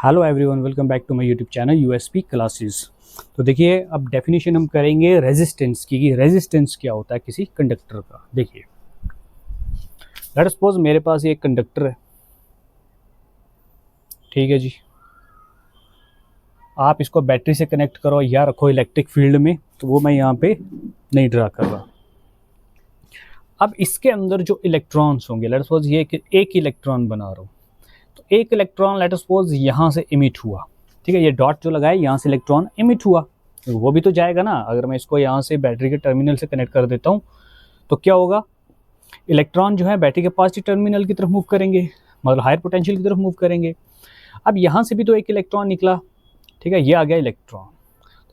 Hello everyone, welcome back to my YouTube channel USP classes. तो देखिए, अब definition हम करेंगे रेजिस्टेंस की, कि रेजिस्टेंस क्या होता है किसी कंडक्टर का। देखिए, लेट सपोज मेरे पास ये एक कंडक्टर है, ठीक है जी। आप इसको बैटरी से कनेक्ट करो या रखो इलेक्ट्रिक फील्ड में, तो वो मैं यहाँ पे नहीं ड्रा कर रहा। अब इसके अंदर जो इलेक्ट्रॉन्स होंगे, लेट सपोज ये एक इलेक्ट्रॉन बना रहा हूँ, तो एक इलेक्ट्रॉन लेट सपोज यहाँ से इमिट हुआ, ठीक है। ये डॉट जो लगाए यहाँ से इलेक्ट्रॉन इमिट हुआ, तो वो भी तो जाएगा ना। अगर मैं इसको यहाँ से बैटरी के टर्मिनल से कनेक्ट कर देता हूँ तो क्या होगा, इलेक्ट्रॉन जो है बैटरी के पॉजिटिव टर्मिनल की तरफ मूव करेंगे, मतलब हायर पोटेंशियल की तरफ मूव करेंगे। अब यहाँ से भी तो एक इलेक्ट्रॉन निकला, ठीक है, ये आ गया इलेक्ट्रॉन।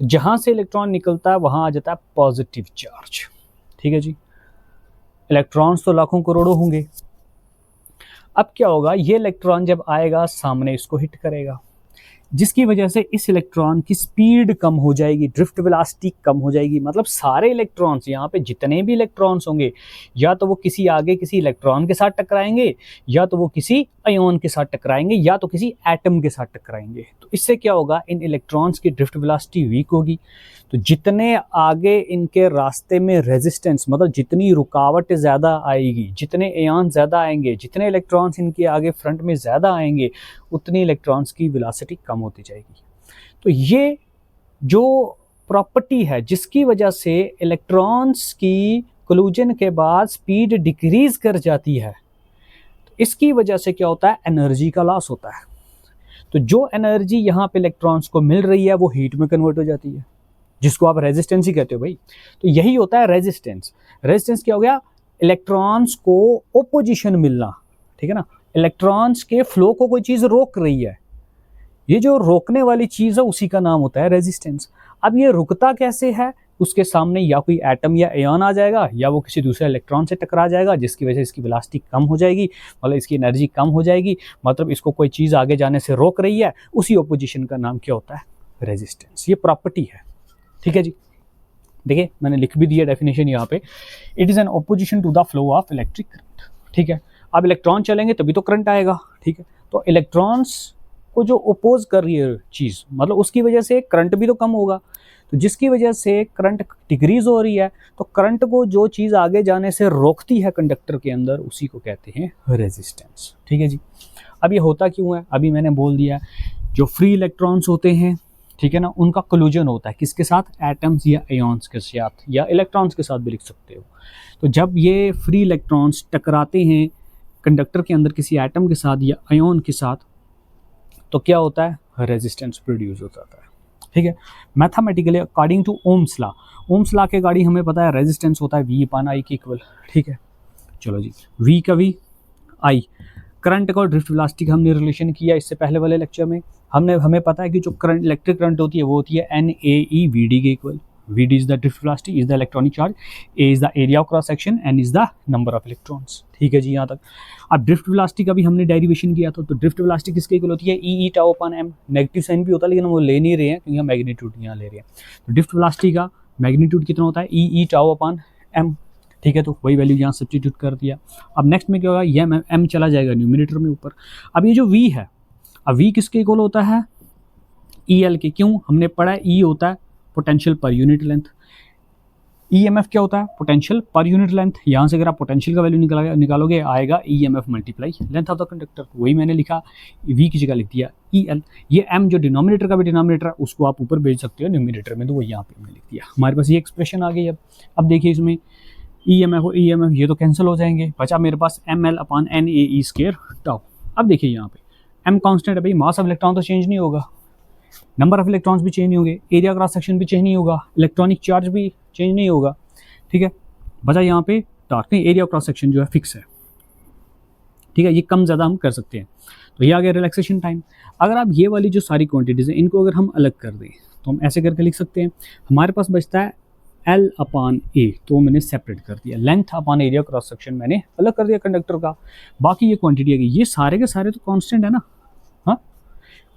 तो जहाँ से इलेक्ट्रॉन निकलता है वहाँ आ जाता है पॉजिटिव चार्ज, ठीक है जी। इलेक्ट्रॉन्स तो लाखों करोड़ों होंगे। अब क्या होगा, ये इलेक्ट्रॉन जब आएगा सामने इसको हिट करेगा, जिसकी वजह से इस इलेक्ट्रॉन की स्पीड कम हो जाएगी, ड्रिफ्ट वेलोसिटी कम हो जाएगी। मतलब सारे इलेक्ट्रॉन्स, यहाँ पे जितने भी इलेक्ट्रॉन्स होंगे, या तो वो किसी आगे किसी इलेक्ट्रॉन के साथ टकराएंगे, या तो वो किसी आयन के साथ टकराएंगे, या तो किसी एटम के साथ टकराएंगे। तो इससे क्या होगा, इन इलेक्ट्रॉन्स की ड्रिफ्ट वेलोसिटी वीक होगी। तो जितने आगे इनके रास्ते में रेजिस्टेंस, मतलब जितनी रुकावट ज़्यादा आएगी, जितने आयन ज़्यादा आएंगे, जितने इलेक्ट्रॉन्स इनके आगे फ्रंट में ज़्यादा आएंगे, उतनी इलेक्ट्रॉन्स की वेलोसिटी कम होती जाएगी। तो ये जो प्रॉपर्टी है जिसकी वजह से इलेक्ट्रॉन्स की कोलिजन के बाद स्पीड डिक्रीज कर जाती है, तो इसकी वजह से क्या होता है, एनर्जी का लॉस होता है। तो जो एनर्जी यहाँ पे इलेक्ट्रॉन्स को मिल रही है वो हीट में कन्वर्ट हो जाती है, जिसको आप रेजिस्टेंस ही कहते हो भाई। तो यही होता है रेजिस्टेंस। रेजिस्टेंस क्या हो गया, इलेक्ट्रॉन्स को ओपोजिशन मिलना, ठीक है ना। इलेक्ट्रॉन्स के फ्लो को कोई चीज़ रोक रही है, ये जो रोकने वाली चीज़ है उसी का नाम होता है रेजिस्टेंस। अब ये रुकता कैसे है, उसके सामने या कोई एटम या आयन आ जाएगा, या वो किसी दूसरे इलेक्ट्रॉन से टकरा जाएगा, जिसकी वजह से इसकी वेलोसिटी कम हो जाएगी, मतलब इसकी एनर्जी कम हो जाएगी। मतलब इसको कोई चीज़ आगे जाने से रोक रही है, उसी ओपोजिशन का नाम क्या होता है, रेजिस्टेंस। ये प्रॉपर्टी है, ठीक है जी। देखिए, मैंने लिख भी दिया डेफिनेशन यहाँ पे, it is an opposition to the flow of electric current, ठीक है। अब इलेक्ट्रॉन चलेंगे तभी तो करंट आएगा, ठीक है। तो इलेक्ट्रॉन्स को जो ओपोज कर रही है चीज़, मतलब उसकी वजह से करंट भी तो कम होगा। तो जिसकी वजह से करंट डिक्रीज हो रही है, तो करंट को जो चीज़ आगे जाने से रोकती है कंडक्टर के अंदर, उसी को कहते हैं रेजिस्टेंस, ठीक है जी। अब ये होता क्यों है, अभी मैंने बोल दिया, जो फ्री इलेक्ट्रॉन्स होते हैं, ठीक है ना, उनका कोलिजन होता है किसके साथ, एटम्स या आयन्स के साथ, या इलेक्ट्रॉन्स के साथ भी लिख सकते हो। तो जब ये फ्री इलेक्ट्रॉन्स टकराते हैं कंडक्टर के अंदर किसी एटम के साथ या आयन के साथ, तो क्या होता है, रेजिस्टेंस प्रोड्यूस हो जाता है, ठीक है। Mathematically according to Ohm's law, Ohm's law के गाड़ी हमें पता है रेजिस्टेंस होता है V/I के इक्वल, ठीक है। चलो जी, V का V, I करंट का और ड्रिफ्ट वेलोसिटी का हमने रिलेशन किया इससे पहले वाले लेक्चर में। हमें पता है कि जो करंट, इलेक्ट्रिक करंट होती है वो होती है NAE/VD के equal. VD is the drift velocity, is the electronic charge, A is the area of cross section, N is the number of electrons, ठीक है जी यहाँ तक। अब ड्रिफ्ट वेलोसिटी का भी हमने डेरिवेशन किया था, तो ड्रिफ्ट वेलोसिटी किसके इक्वल होती है, E τ/m। नेगेटिव साइन भी होता है लेकिन वो ले नहीं रहे हैं क्योंकि हम मैग्नीट्यूड यहाँ ले रहे हैं। तो ड्रिफ्ट वेलोसिटी का मैग्नीट्यूड कितना होता है, E τ/m, ठीक है। तो वही वैल्यू यहाँ सब्स्टिट्यूट कर दिया। अब नेक्स्ट में क्या होगा, ये m चला जाएगा न्यूमिनेटर में ऊपर। अब ये जो V है, अब V किसके इक्वल होता है, EL के। क्यों, हमने पढ़ा है E होता है potential per unit length, EMF क्या होता है, पोटेंशियल पर यूनिट लेंथ। यहाँ से अगर आप पोटेंशियल का वैल्यू निकालोगे आएगा EMF multiply length of the conductor. वही मैंने लिखा, V की जगह लिख दिया EL। ये M जो डिनोमिनेटर का भी डिनोमिनेटर है, उसको आप ऊपर भेज सकते हो न्यूमिनेटर में, तो वो यहाँ पे हमने लिख दिया। हमारे पास ये एक्सप्रेशन आ गई। अब देखिए, इसमें EMF और EMF ये तो कैंसिल हो जाएंगे, बचा मेरे पास ml/NAE² τ। अब देखिए यहाँ पे M कांस्टेंट है भाई, मास ऑफ इलेक्ट्रॉन तो चेंज नहीं होगा, नंबर ऑफ इलेक्ट्रॉन्स भी चेंज नहीं होंगे, एरिया क्रॉस सेक्शन भी चेंज नहीं होगा, इलेक्ट्रॉनिक चार्ज भी चेंज नहीं होगा, ठीक है। बचा यहाँ पे टॉर्क, नहीं, एरिया क्रॉस सेक्शन जो है फिक्स है, ठीक है। ये कम ज़्यादा हम कर सकते हैं। तो ये आ गया रिलैक्सेशन टाइम। अगर आप ये वाली जो सारी क्वांटिटीज़ हैं इनको अगर हम अलग कर दें तो हम ऐसे करके लिख सकते हैं, हमारे पास बचता है L/A, तो मैंने सेपरेट कर दिया, length upon area cross section मैंने अलग कर दिया कंडक्टर का। बाकी ये क्वांटिटी आ गई, ये सारे के सारे तो कांस्टेंट है ना, हाँ,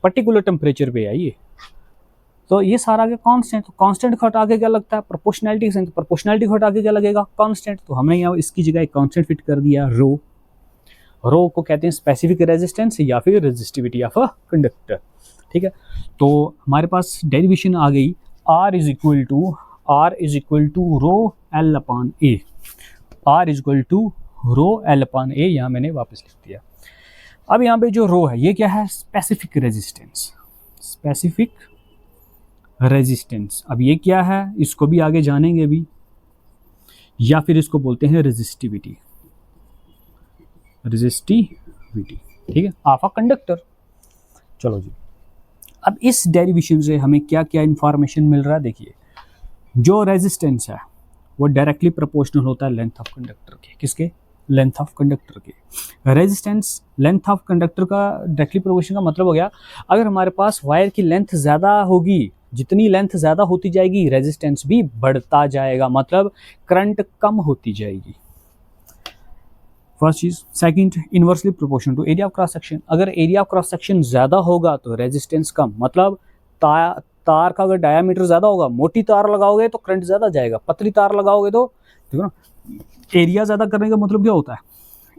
पर्टिकुलर टेम्परेचर पे है ये, तो ये सारा के कांस्टेंट। तो कांस्टेंट को हटा के क्या लगता है, प्रोपोर्शनैलिटी से, प्रोपोर्शनैलिटी को हटा के क्या लगेगा, कांस्टेंट। तो हमने यहाँ इसकी जगह एक कांस्टेंट फिट कर दिया, रो। रो को कहते हैं स्पेसिफिक रेजिस्टेंस या फिर रेजिस्टिविटी ऑफ अ कंडक्टर। ठीक है, तो हमारे पास डेरिवेशन आ गई R is equal to rho L upon A. R is equal to rho L upon A, यहाँ मैंने वापस लिख दिया। अब यहाँ पे जो रो है ये क्या है, स्पेसिफिक रेजिस्टेंस। स्पेसिफिक रेजिस्टेंस, अब ये क्या है इसको भी आगे जानेंगे भी, या फिर इसको बोलते हैं रेजिस्टिविटी। रेजिस्टिविटी, ठीक है, ऑफ अ कंडक्टर। चलो जी, अब इस डेरिवेशन से हमें क्या क्या इंफॉर्मेशन मिल रहा है, देखिए जो रेजिस्टेंस है वो डायरेक्टली प्रोपोर्शनल होता है लेंथ ऑफ कंडक्टर के। किसके? लेंथ ऑफ कंडक्टर के। रेजिस्टेंस लेंथ ऑफ कंडक्टर का डायरेक्टली प्रोपोर्शनल का मतलब हो गया, अगर हमारे पास वायर की लेंथ ज़्यादा होगी, जितनी लेंथ ज़्यादा होती जाएगी रेजिस्टेंस भी बढ़ता जाएगा, मतलब करंट कम होती जाएगी। फर्स्ट चीज। Second, inversely proportional to area of cross section. अगर एरिया ऑफ क्रॉस सेक्शन ज़्यादा होगा तो रेजिस्टेंस कम, मतलब तार का अगर डायामीटर ज़्यादा होगा, मोटी तार लगाओगे तो करंट ज़्यादा जाएगा, पतली तार लगाओगे तो, देखो ना, एरिया ज़्यादा करने का मतलब क्या होता है,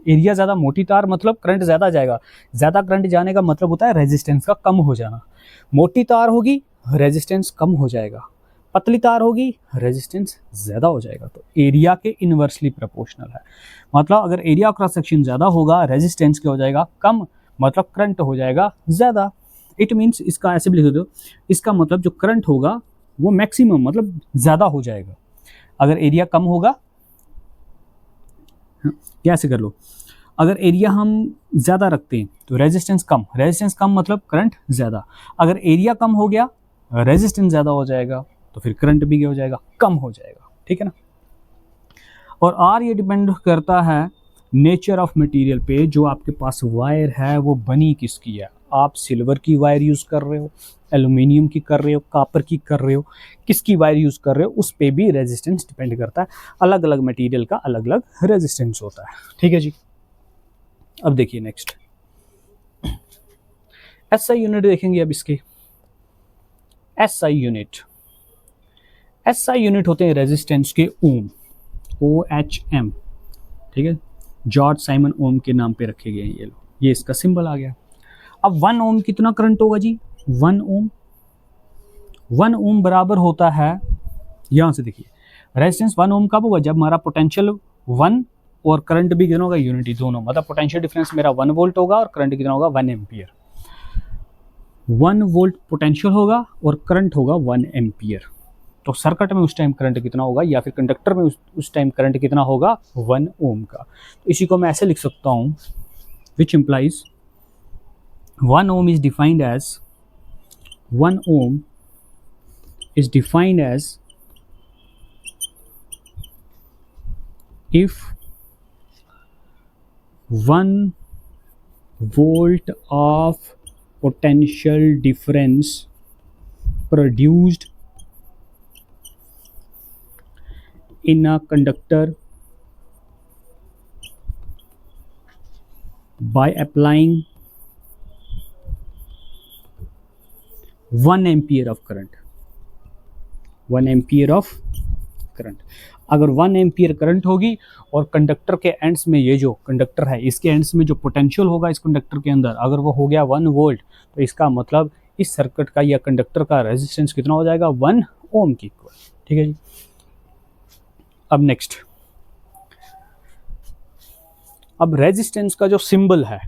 एरिया ज़्यादा, मोटी तार मतलब करंट ज़्यादा जाएगा, ज़्यादा करंट जाने का मतलब होता है रेजिस्टेंस का कम हो जाना। मोटी तार होगी रेजिस्टेंस कम हो जाएगा, पतली तार होगी रेजिस्टेंस ज़्यादा हो जाएगा। तो एरिया के इनवर्सली प्रोपोर्शनल है, मतलब अगर एरिया क्रॉस सेक्शन ज़्यादा होगा रेजिस्टेंस क्या हो जाएगा, कम, मतलब करंट हो जाएगा ज़्यादा। इट मीन्स, इसका ऐसे भी लिख दो, इसका मतलब जो करंट होगा वो मैक्सिमम मतलब ज़्यादा हो जाएगा। अगर एरिया कम होगा, कैसे कर लो, अगर एरिया हम ज़्यादा रखते हैं तो रेजिस्टेंस कम मतलब करंट ज़्यादा। अगर एरिया कम हो गया रेजिस्टेंस ज़्यादा हो जाएगा तो फिर करंट भी क्या हो जाएगा, कम हो जाएगा। ठीक है ना। और आर ये डिपेंड करता है नेचर ऑफ मटेरियल पे, जो आपके पास वायर है वो बनी किसकी है। आप सिल्वर की वायर यूज़ कर रहे हो, एल्यूमिनियम की कर रहे हो, कॉपर की कर रहे हो, किसकी वायर यूज़ कर रहे हो, उस पे भी रेजिस्टेंस डिपेंड करता है। अलग अलग मटेरियल का अलग अलग रेजिस्टेंस होता है। ठीक है जी। अब देखिए नेक्स्ट एसआई यूनिट देखेंगे। अब इसके एसआई यूनिट होते हैं रेजिस्टेंस के ओम, OHM। ठीक है, जॉर्ज साइमन ओम के नाम पे रखे गए हैं ये लोग, ये इसका सिंबल आ गया। अब 1 ओम कितना करंट होगा जी, 1 ओम बराबर होता है, यहां से देखिए रेजिस्टेंस 1 ओम कब होगा, जब हमारा पोटेंशियल 1 और करंट भी कितना होगा, यूनिटी दोनों, मतलब पोटेंशियल डिफरेंस मेरा 1 वोल्ट होगा और करंट कितना होगा, 1 एम्पियर। 1 वोल्ट पोटेंशियल होगा और करंट होगा 1 एम्पियर। तो सर्किट में उस टाइम करंट कितना होगा, या फिर कंडक्टर में उस टाइम करंट कितना होगा, 1 ओम का। तो इसी को मैं ऐसे लिख सकता हूं, which implies 1 ohm is defined as 1 ohm is defined as if 1 volt of potential difference produced in a conductor by applying 1 ampere of current, 1 ampere of current. अगर 1 एम्पियर करंट होगी और कंडक्टर के एंड्स में, ये जो conductor है इसके ends में जो पोटेंशियल होगा इस कंडक्टर के अंदर, अगर वो हो गया 1 वोल्ट, तो इसका मतलब इस सर्किट का या कंडक्टर का रेजिस्टेंस कितना हो जाएगा, 1 ओम की इक्वल। ठीक है जी। अब नेक्स्ट, अब रेजिस्टेंस का जो सिंबल है,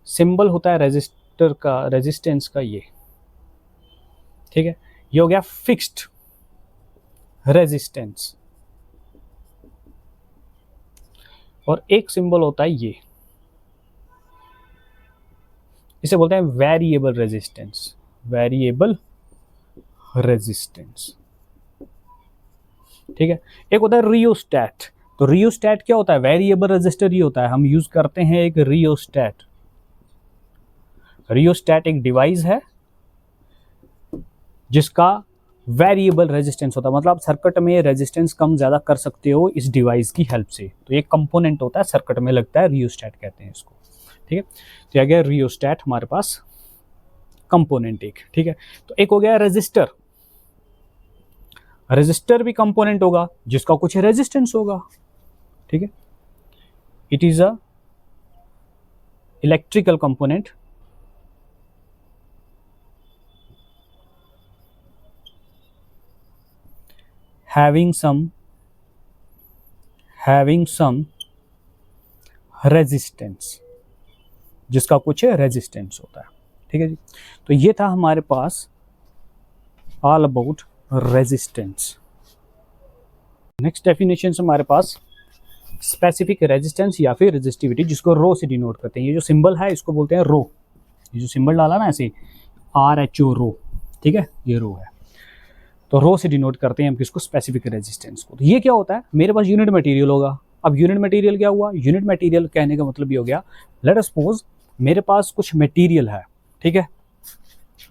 सिंबल होता है रेजिस्टर का, रेजिस्टेंस का ये, ठीक है, ये हो गया फिक्स्ड रेजिस्टेंस। और एक सिंबल होता है ये, इसे बोलते हैं वेरिएबल रेजिस्टेंस, वेरिएबल रेजिस्टेंस। ठीक है, एक होता है रियोस्टैट। तो रियोस्टैट क्या होता है, वेरिएबल रेजिस्टर ये होता है, हम यूज करते हैं एक रियोस्टैट। रियोस्टैट एक डिवाइस है जिसका वेरिएबल रेजिस्टेंस होता है, मतलब सर्किट में रेजिस्टेंस कम ज़्यादा कर सकते हो इस डिवाइस की हेल्प से। तो एक कंपोनेंट होता है सर्किट में लगता है, रियोस्टैट कहते हैं इसको। ठीक है, तो यह गया रियोस्टैट हमारे पास कंपोनेंट एक। ठीक है, तो एक हो गया रेजिस्टर। रेजिस्टर भी कंपोनेंट होगा जिसका कुछ रेजिस्टेंस होगा, ठीक है। It is a electrical component having some resistance, जिसका कुछ रेजिस्टेंस होता है, ठीक है जी। तो ये था हमारे पास all about resistance. Next definition हमारे पास स्पेसिफिक रेजिस्टेंस या फिर रेजिस्टिविटी, जिसको रो से डिनोट करते हैं। ये जो सिंबल है इसको बोलते हैं रो, ये जो सिंबल डाला ना ऐसे RHO रो, ठीक है, ये रो है। तो रो से डिनोट करते हैं हम किसको, स्पेसिफिक रेजिस्टेंस को। तो ये क्या होता है, मेरे पास यूनिट मटेरियल होगा। अब यूनिट मटेरियल क्या हुआ, यूनिट मटेरियल कहने का मतलब ये हो गया, लेट अस सपोज मेरे पास कुछ मटेरियल है, ठीक है।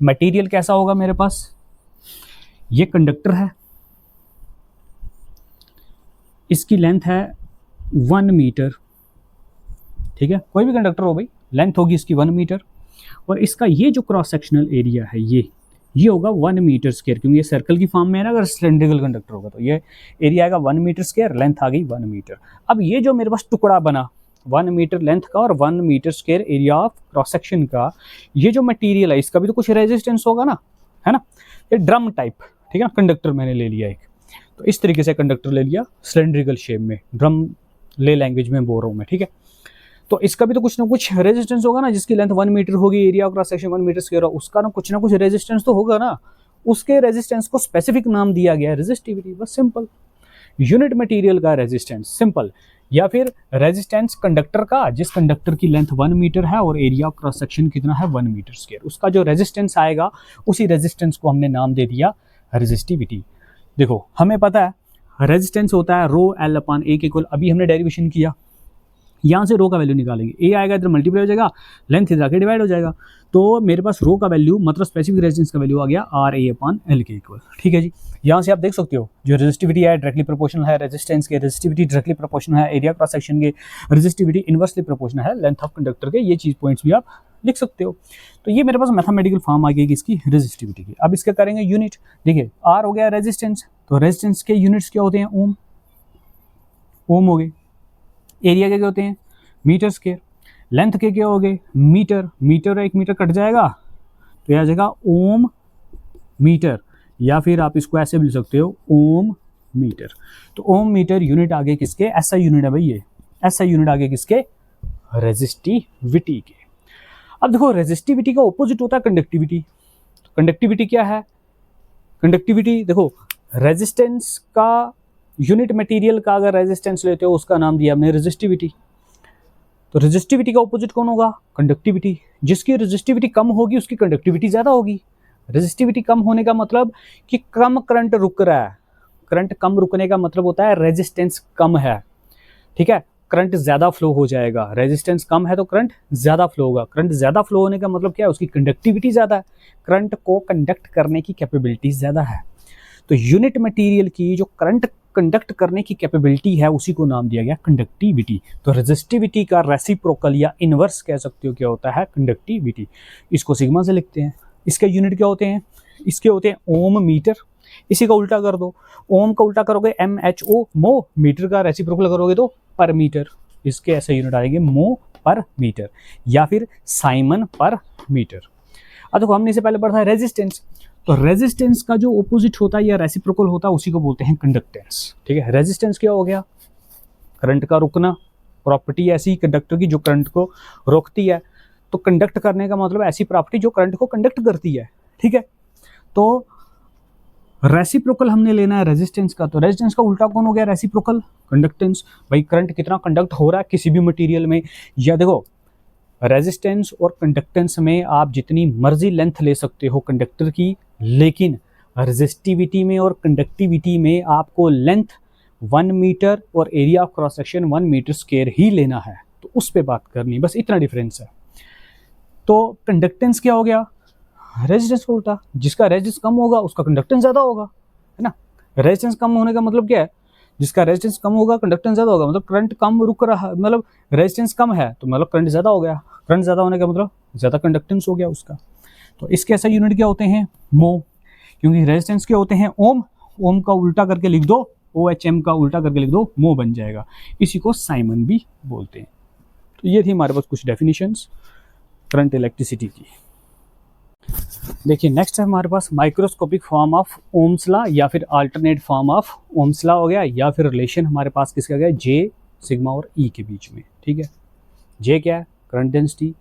मटेरियल कैसा होगा मेरे पास, ये कंडक्टर है, इसकी लेंथ है 1 मीटर, ठीक है, कोई भी कंडक्टर हो भाई, लेंथ होगी इसकी 1 मीटर, और इसका ये जो क्रॉस सेक्शनल एरिया है ये होगा 1 मीटर स्क्वायर, क्योंकि ये सर्कल की फॉर्म में है ना। अगर सिलेंड्रिकल कंडक्टर होगा तो ये एरिया आएगा 1 मीटर स्क्वायर, लेंथ आ गई 1 मीटर। अब ये जो मेरे पास टुकड़ा बना 1 मीटर लेंथ का और 1 metre square area of cross section का, ये जो मटेरियल है इसका भी तो कुछ रेजिस्टेंस होगा ना, है ना। ये ड्रम टाइप, ठीक है ना, कंडक्टर मैंने ले लिया एक, तो इस तरीके से कंडक्टर ले लिया सिलेंड्रिकल शेप में, ड्रम ले लैंग्वेज में बोल रहा हूँ मैं, ठीक है। तो इसका भी तो कुछ ना कुछ रेजिस्टेंस होगा ना, जिसकी लेंथ 1 मीटर होगी, area cross section 1 metre square, उसका ना कुछ रेजिस्टेंस तो होगा ना। उसके रेजिस्टेंस को स्पेसिफिक नाम दिया गया है रेजिस्टिविटी, बस सिंपल। यूनिट मटेरियल का रेजिस्टेंस सिंपल, या फिर रेजिस्टेंस कंडक्टर का, जिस कंडक्टर की लेंथ 1 मीटर है और एरिया क्रॉस सेक्शन कितना है 1 मीटर स्क्वायर, उसका जो रेजिस्टेंस आएगा उसी रेजिस्टेंस को हमने नाम दे दिया रेजिस्टिविटी। देखो हमें पता है रेजिस्टेंस होता है रो L अपान A के इक्वल, अभी हमने डेरिवेशन किया, यहाँ से रो का वैल्यू निकालेंगे, ए आएगा इधर मल्टीप्लाई हो जाएगा, लेंथ इधर आके डिवाइड हो जाएगा, तो मेरे पास रो का वैल्यू मतलब स्पेसिफिक रेजिस्टेंस का वैल्यू आ गया RA अपान L के इक्वल, ठीक है जी। यहाँ से आप देख सकते हो जो रेजिस्टिविटी है डायरेक्टली प्रोपोर्शनल है रेजिस्टेंस के, रेजिस्टिविटी डायरेक्टली प्रोपोर्शनल है एरिया क्रॉस सेक्शन के, रेजिस्टिविटी इनवर्सली प्रोपोर्शनल है लेंथ ऑफ कंडक्टर के, ये चीज़ पॉइंट्स भी आप लिख सकते हो। तो ये मेरे पास मैथमेटिकल फॉर्म आ गई इसकी रेजिस्टिविटी की। अब इसका करेंगे यूनिट, देखिए R हो गया रेजिस्टेंस, तो रेजिस्टेंस के यूनिट्स क्या होते हैं, ओम, ओम हो गए, एरिया के क्या होते हैं मीटर स्क्वायर, लेंथ के क्या हो गए मीटर, मीटर 1 मीटर कट जाएगा तो यह आ जाएगा ओम मीटर, या फिर आप इसको ऐसे भी लिख सकते हो ओम मीटर। तो ओम मीटर यूनिट आगे किसके, ऐसा यूनिट है भाई, ये ऐसा यूनिट आगे किसके, रेजिस्टिविटी के। अब देखो रेजिस्टिविटी का ऑपोजिट होता है कंडक्टिविटी। तो कंडक्टिविटी क्या है, कंडक्टिविटी देखो रेजिस्टेंस का, यूनिट मटेरियल का अगर रेजिस्टेंस लेते हो उसका नाम दिया हमने रेजिस्टिविटी। तो रेजिस्टिविटी का ऑपोजिट कौन होगा, कंडक्टिविटी। जिसकी रेजिस्टिविटी कम होगी उसकी कंडक्टिविटी ज़्यादा होगी। रेजिस्टिविटी कम होने का मतलब कि कम करंट रुक रहा है, करंट कम रुकने का मतलब होता है रेजिस्टेंस कम है, ठीक है, करंट ज़्यादा फ्लो हो जाएगा। रेजिस्टेंस कम है तो करंट ज़्यादा फ्लो होगा, करंट ज़्यादा फ्लो होने का मतलब क्या है, उसकी कंडक्टिविटी ज़्यादा है, करंट को कंडक्ट करने की कैपेबिलिटी ज़्यादा है। तो यूनिट मटेरियल की जो करंट कंडक्ट करने की कैपेबिलिटी है उसी को नाम दिया गया कंडक्टिविटी। तो रेजिस्टिविटी का रेसिप्रोकल या इनवर्स कह सकते हो क्या होता है, कंडक्टिविटी। इसको सिग्मा से लिखते हैं। इसके यूनिट क्या होते हैं, इसके होते हैं ओम मीटर। इसी का उल्टा कर दो, ओम का उल्टा करोगे MHO मो, मीटर का रेसिप्रोकल करोगे तो पर मीटर, इसके ऐसे यूनिट आएंगे मो पर मीटर या फिर साइमन पर मीटर। अब देखो हमने इससे पहले पढ़ा है रेजिस्टेंस, तो रेजिस्टेंस का जो ऑपोजिट होता है या रेसिप्रोकल होता है उसी को बोलते हैं कंडक्टेंस, ठीक है। रेजिस्टेंस क्या हो गया, करंट का रुकना, प्रॉपर्टी ऐसी कंडक्टर की जो करंट को रोकती है। तो कंडक्ट करने का मतलब ऐसी प्रॉपर्टी जो करंट को कंडक्ट करती है, ठीक है। तो रेसिप्रोकल हमने लेना है रेजिस्टेंस का, तो रेजिस्टेंस का उल्टा कौन हो गया, रेसिप्रोकल, कंडक्टेंस। भाई करंट कितना कंडक्ट हो रहा है किसी भी मटेरियल में, या देखो रेजिस्टेंस और कंडक्टेंस में आप जितनी मर्जी लेंथ ले सकते हो कंडक्टर की, लेकिन रेजिस्टिविटी में और कंडक्टिविटी में आपको लेंथ 1 मीटर और area of cross section 1 metre square ही लेना है। तो उस पर बात करनी, बस इतना डिफरेंस है। तो कंडक्टेंस क्या हो गया, रेजिस्टेंस को उल्टा, जिसका रेजिस्टेंस कम होगा उसका कंडक्टेंस ज़्यादा होगा, है ना। रेजिस्टेंस कम होने का मतलब क्या है, जिसका रेजिस्टेंस कम होगा कंडक्टेंस ज़्यादा होगा, मतलब करंट कम रुक रहा है, मतलब रेजिस्टेंस कम है तो मतलब करंट ज़्यादा हो गया, करंट ज़्यादा होने का मतलब ज़्यादा कंडक्टेंस हो गया उसका। तो इसके ऐसा यूनिट क्या होते हैं, मो, क्योंकि रेजिस्टेंस के होते हैं ओम ओम का उल्टा करके लिख दो, OHM का उल्टा करके लिख दो, मो बन जाएगा। इसी को साइमन भी बोलते हैं। तो ये थी हमारे पास कुछ डेफिनेशंस करंट इलेक्ट्रिसिटी की। देखिए नेक्स्ट है हमारे पास microscopic form of Ohm's law या फिर alternate form of Ohm's law हो गया, या फिर रिलेशन हमारे पास किसका गया, जे सिग्मा और ई के बीच में। ठीक है, जे क्या है, करंट डेंसिटी,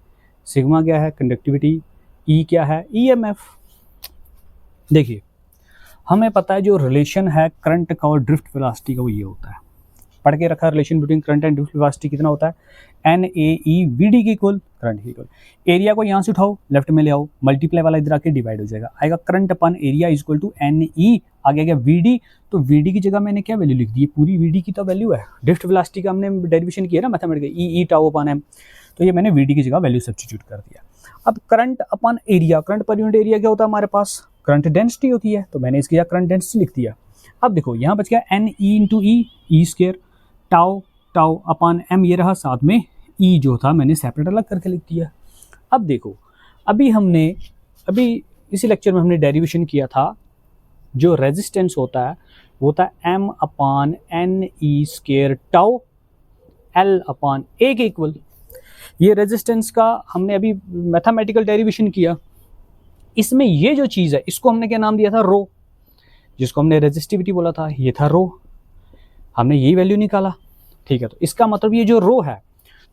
सिग्मा क्या है, कंडक्टिविटी, ई क्या है, EMF। देखिए हमें पता है जो रिलेशन है करंट का और ड्रिफ्ट वेलोसिटी का वो ये होता है, पढ़ के रखा है, relation between current and drift velocity कितना होता है, NAEVD के इक्वल करंट के इक्वल। एरिया को यहाँ से उठाओ, लेफ्ट में ले आओ, मल्टीप्लाई वाला इधर आके डिवाइड हो जाएगा, आएगा current upon area is equal to NE, आगे गया VD, तो VD की जगह मैंने क्या वैल्यू लिख दी, पूरी VD की तो वैल्यू है, ड्रिफ्ट वेलोसिटी का हमने डेरिवेशन किया ना मैथमेटिकल, E टाउ अपन M, तो ये मैंने VD की जगह वैल्यू सब्स्टिट्यूट कर दिया। अब करंट अपन area, current per unit area क्या होता है हमारे पास, करंट डेंसिटी होती है, तो मैंने इसकी जगह करंट डेंसिटी लिख दिया। अब देखो यहाँ बच गया NE into E square, tau tau अपन M ये रहा, साथ में E जो था मैंने सेपरेट अलग करके लिख दिया। अब देखो अभी इसी लेक्चर में हमने डेरिवेशन किया था, जो रेजिस्टेंस होता है वो होता है M upon NE square tau L upon A के इक्वल। ये रेजिस्टेंस का हमने अभी मैथमेटिकल डेरिवेशन किया, इसमें ये जो चीज़ है इसको हमने क्या नाम दिया था, रो, जिसको हमने रेजिस्टिविटी बोला था, ये था रो, हमने यही वैल्यू निकाला। ठीक है, तो इसका मतलब ये जो रो है,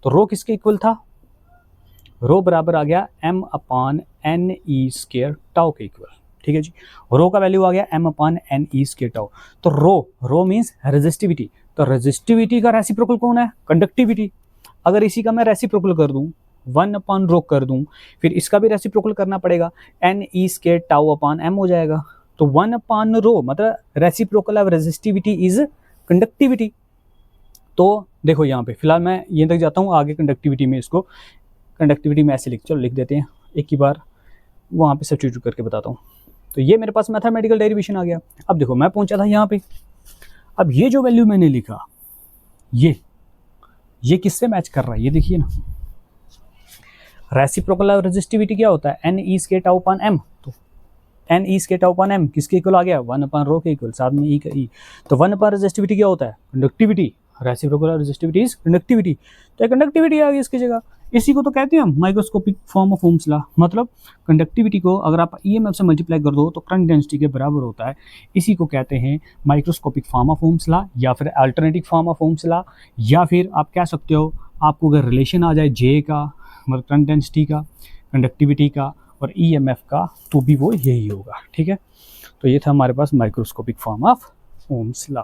तो रो किसके इक्वल था, रो बराबर आ गया M अपान NE स्क्वायर टाउ के इक्वल। ठीक है जी, रो का वैल्यू आ गया M अपान NE स्क्वायर टाउ, तो रो मीन्स रेजिस्टिविटी, तो रेजिस्टिविटी का रेसिप्रोकल कौन है, कंडक्टिविटी। अगर इसी का मैं रेसिप्रोकल कर दूं, 1 अपान रो कर दूं, फिर इसका भी रेसिप्रोकल करना पड़ेगा, NE स्क्वायर टाउ अपान M हो जाएगा, तो 1 अपान रो मतलब reciprocal of resistivity is conductivity. तो देखो यहाँ पे फिलहाल मैं ये तक जाता हूँ, आगे कंडक्टिविटी में इसको कंडक्टिविटी में ऐसे लिख देते हैं, एक ही बार वहाँ पे सब्स्टिट्यूट करके बताता हूँ। तो ये मेरे पास मैथमेटिकल डेरिवेशन आ गया। अब देखो मैं पहुँचा था यहाँ पे, अब ये जो वैल्यू मैंने लिखा ये किससे मैच कर रहा है, ये देखिए ना, रेसिप्रोकल ऑफ रेजिस्टिविटी क्या होता है, NE स्क्वायर टाउ अपान M, तो NE स्क्वायर टाउ अपान M किसके इक्वल आ गया, 1 अपान रो के इक्वल, साथ में E का E, तो 1 अपान रेजिस्टिविटी क्या होता है, conductivity, reciprocal of resistivity is conductivity, तो कंडक्टिविटी आ गई इसकी जगह। इसी को तो कहते हैं हम microscopic form of Ohm's law, मतलब कंडक्टिविटी को अगर आप EMF से मल्टीप्लाई कर दो तो करंट डेंसिटी के बराबर होता है, इसी को कहते हैं microscopic form of Ohm's law, या फिर alternative form of Ohm's law, या फिर आप कह सकते हो आपको अगर रिलेशन आ जाए जे का, मतलब करंट डेंसिटी का, कंडक्टिविटी का और EMF का, तो भी वो यही होगा। ठीक है, तो ये था हमारे पास microscopic form of Ohm's law.